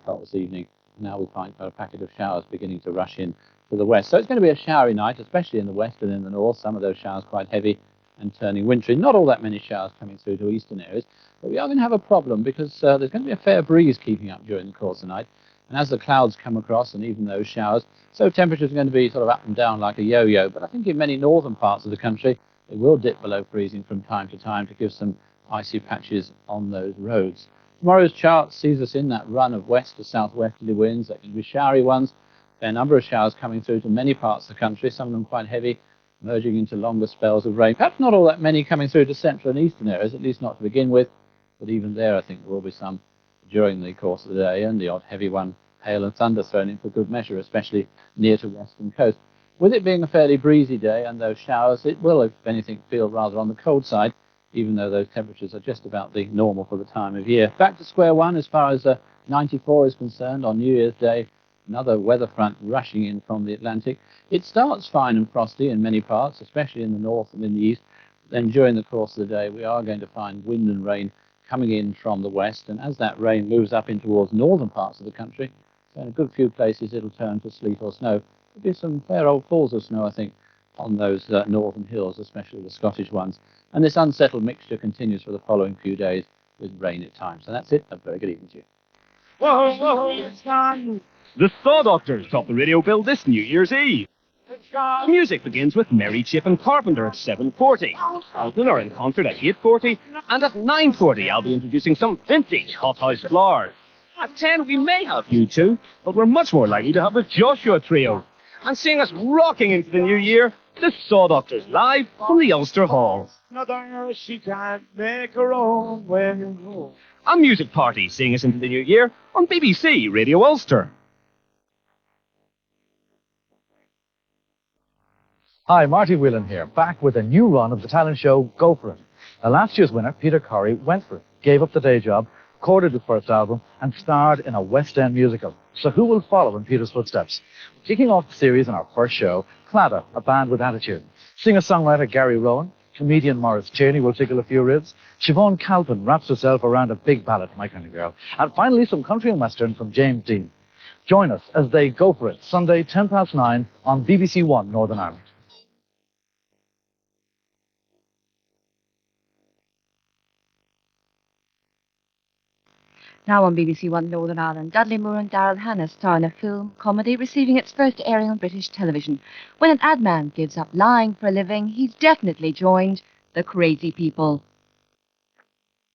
o'clock this evening. Now we find a packet of showers beginning to rush in to the west. So it's going to be a showery night, especially in the west and in the north. Some of those showers quite heavy and turning wintry. Not all that many showers coming through to eastern areas, but we are going to have a problem because there's going to be a fair breeze keeping up during the course of the night. And as the clouds come across, and even those showers, so temperatures are going to be sort of up and down like a yo-yo. But I think in many northern parts of the country, they will dip below freezing from time to time to give some icy patches on those roads. Tomorrow's chart sees us in that run of west to southwesterly winds. There can be showery ones. There are a number of showers coming through to many parts of the country, some of them quite heavy, merging into longer spells of rain. Perhaps not all that many coming through to central and eastern areas, at least not to begin with. But even there, I think there will be some during the course of the day, and the odd heavy one, hail and thunder thrown in for good measure, especially near to western coast. With it being a fairly breezy day and those showers, it will, if anything, feel rather on the cold side, even though those temperatures are just about the normal for the time of year. Back to square one as far as 94 is concerned on New Year's Day. Another weather front rushing in from the Atlantic. It starts fine and frosty in many parts, especially in the north and in the east. Then during the course of the day, we are going to find wind and rain coming in from the west. And as that rain moves up in towards northern parts of the country, so in a good few places it'll turn to sleet or snow. There'll be some fair old falls of snow, I think, on those northern hills, especially the Scottish ones. And this unsettled mixture continues for the following few days with rain at times. And that's it. A very good evening to you. Whoa, whoa, it's time. The Saw Doctors top the radio bill this New Year's Eve. The music begins with Merry Chip and Carpenter at 7:40. Altan are in concert at 8:40. And at 9:40, I'll be introducing some vintage Hot House flowers. At 10, we may have U2, but we're much more likely to have the Joshua Trio. And seeing us rocking into the new year, the Saw Doctors live from the Ulster Hall. Another, she can't make her own way home. A music party seeing us into the new year on BBC Radio Ulster. Hi, Marty Whelan here, back with a new run of the talent show Go For It. Now, last year's winner, Peter Corry, went for it, gave up the day job, recorded his first album, and starred in a West End musical. So who will follow in Peter's footsteps? Kicking off the series in our first show, Claddagh, a band with attitude. Singer-songwriter Gary Rowan, comedian Maurice Cheney will tickle a few ribs. Siobhan Calpin wraps herself around a big ballad, My Kind of Girl. And finally, some country and western from James Dean. Join us as they go for it, Sunday, 9:10 on BBC One Northern Ireland. Now on BBC One Northern Ireland, Dudley Moore and Daryl Hannah star in a film comedy receiving its first airing on British television. When an ad man gives up lying for a living, he's definitely joined the crazy people.